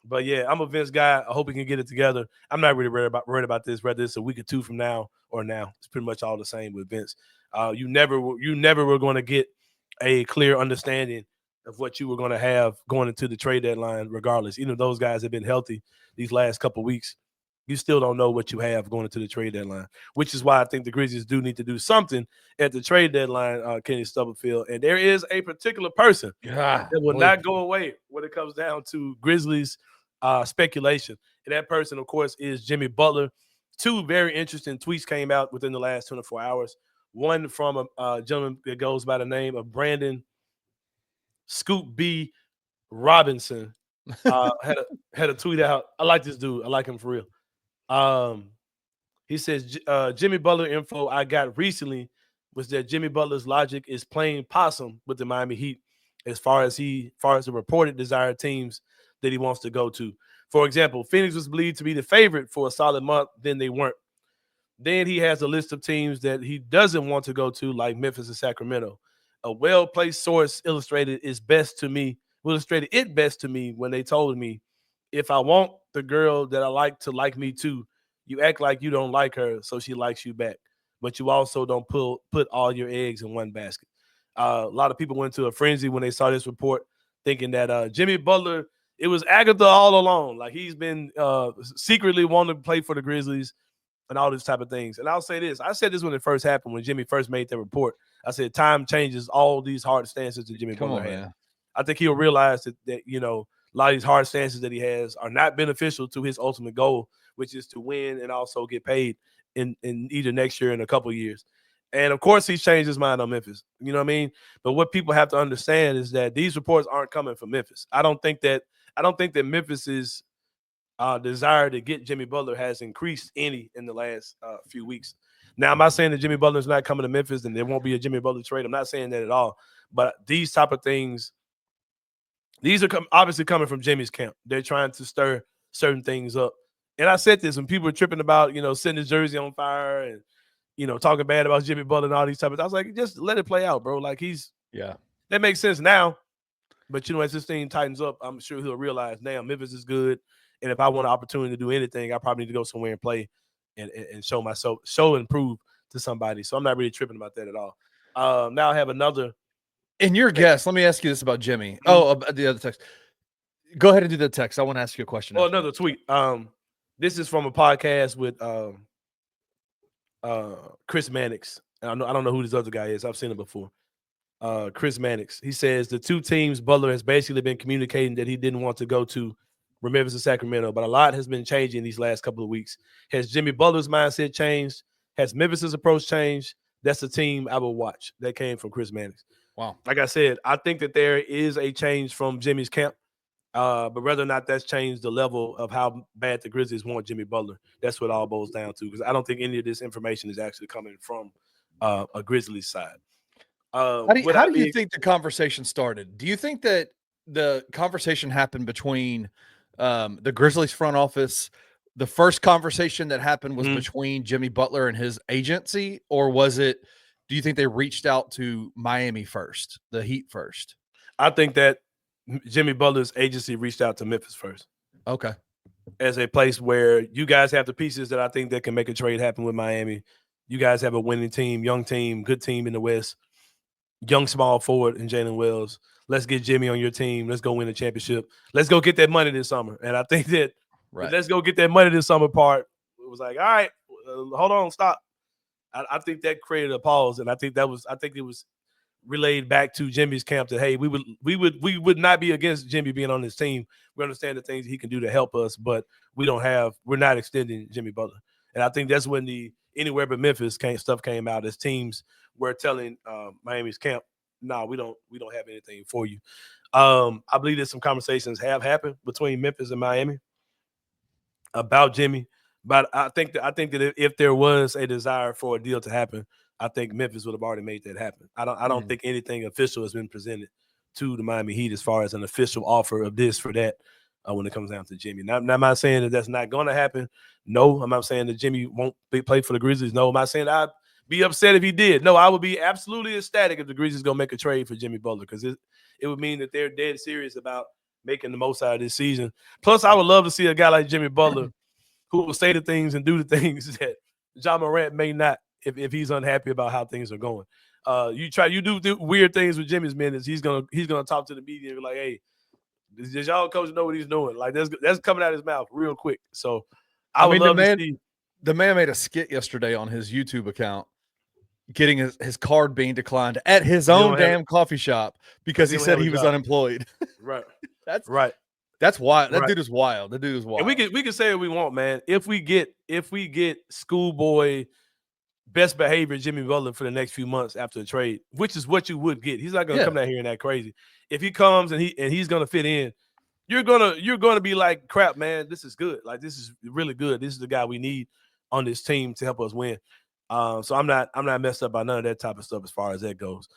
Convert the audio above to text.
But yeah, I'm a Vince guy. I hope he can get it together. I'm not really worried about this, whether it's a week or two from now or now. It's pretty much all the same with Vince. You never were going to get a clear understanding of what you were going to have going into the trade deadline, regardless. Even if those guys have been healthy these last couple of weeks, you still don't know what you have going into the trade deadline, which is why I think the Grizzlies do need to do something at the trade deadline, Kenny Stubblefield. And there is a particular person that will not go away when it comes down to Grizzlies speculation. And that person, of course, is Jimmy Butler. Two very interesting tweets came out within the last 24 hours. One from a gentleman that goes by the name of Brandon Scoop B. Robinson. Had a tweet out. I like this dude. I like him for real. He says Jimmy Butler info I got recently was that Jimmy Butler's logic is playing possum with the Miami Heat as far as the reported desired teams that he wants to go to. For example, Phoenix was believed to be the favorite for a solid month, then they weren't. Then he has a list of teams that he doesn't want to go to, like Memphis and Sacramento. A well-placed source illustrated it best to me when they told me, if I want the girl that I like to like me too, you act like you don't like her, so she likes you back. But you also don't put all your eggs in one basket. A lot of people went to a frenzy when they saw this report, thinking that Jimmy Butler, it was Agatha all along. Like he's been secretly wanting to play for the Grizzlies and all these type of things. And I'll say this. I said this when it first happened, when Jimmy first made that report. I said time changes all these hard stances that Jimmy Butler had. Man. I think he'll realize that a lot of these hard stances that he has are not beneficial to his ultimate goal, which is to win and also get paid in either next year or in a couple of years. And of course, he's changed his mind on Memphis. You know what I mean? But what people have to understand is that these reports aren't coming from Memphis. I don't think that Memphis's desire to get Jimmy Butler has increased any in the last few weeks. Now, I'm not saying that Jimmy Butler's not coming to Memphis and there won't be a Jimmy Butler trade. I'm not saying that at all. But these type of things, these are obviously coming from Jimmy's camp. They're trying to stir certain things up. And I said this when people were tripping about, setting his jersey on fire and, talking bad about Jimmy Butler and all these type of things. I was like, just let it play out, bro. Like that makes sense now. But, as this thing tightens up, I'm sure he'll realize, damn, Memphis is good. And if I want an opportunity to do anything, I probably need to go somewhere and play and show myself, and prove to somebody. So I'm not really tripping about that at all. Now I have another. In your guess, let me ask you this about Jimmy. Mm-hmm. Oh, about the other text. Go ahead and do the text. I want to ask you a question. Oh, another tweet. This is from a podcast with Chris Mannix. I don't know who this other guy is. I've seen him before. Chris Mannix. He says the two teams Butler has basically been communicating that he didn't want to go to were Memphis and Sacramento, but a lot has been changing these last couple of weeks. Has Jimmy Butler's mindset changed? Has Memphis's approach changed? That's the team I will watch. That came from Chris Mannix. Wow. Like I said, I think that there is a change from Jimmy's camp, but whether or not that's changed the level of how bad the Grizzlies want Jimmy Butler, that's what it all boils down to, because I don't think any of this information is actually coming from a Grizzlies side. How do you think the conversation started? Do you think that the conversation happened between the Grizzlies front office? The first conversation that happened was between Jimmy Butler and his agency, or do you think they reached out to Miami first, the Heat first? I think that Jimmy Butler's agency reached out to Memphis first. Okay. As a place where you guys have the pieces that I think that can make a trade happen with Miami. You guys have a winning team, young team, good team in the West. Young small forward in Jalen Wells. Let's get Jimmy on your team. Let's go win a championship. Let's go get that money this summer. And I think that let's go get that money this summer part, it was like, all right, hold on, stop. I think that created a pause, and I think it was relayed back to Jimmy's camp that, hey, we would not be against Jimmy being on this team. We understand the things he can do to help us, but we're not extending Jimmy Butler. And I think that's when the anywhere but Memphis stuff came out, as teams were telling Miami's camp, no, we don't have anything for you. I believe that some conversations have happened between Memphis and Miami about Jimmy. But I think that if there was a desire for a deal to happen, I think Memphis would have already made that happen. I don't think anything official has been presented to the Miami Heat as far as an official offer of this for that when it comes down to Jimmy. Now, I'm not saying that that's not going to happen. No, I'm not saying that Jimmy won't play for the Grizzlies. No, I'm not saying I'd be upset if he did. No, I would be absolutely ecstatic if the Grizzlies going to make a trade for Jimmy Butler, because it would mean that they're dead serious about making the most out of this season. Plus, I would love to see a guy like Jimmy Butler who will say the things and do the things that Ja Morant may not if he's unhappy about how things are going. You do weird things with Jimmy's minutes. He's gonna talk to the media and be like, "Hey, does y'all coach know what he's doing?" Like that's coming out of his mouth real quick. So I would love to see. The man made a skit yesterday on his YouTube account, getting his card being declined at his own damn coffee shop because he said he was unemployed. Right. That's right. That's wild. That dude is wild. That dude is wild. And we can say what we want, man. If we get schoolboy best behavior Jimmy Butler for the next few months after the trade, which is what you would get. He's not going to come down here and act crazy. If he comes and he's going to fit in, you're gonna be like, crap, man. This is good. Like, this is really good. This is the guy we need on this team to help us win. So I'm not messed up by none of that type of stuff as far as that goes.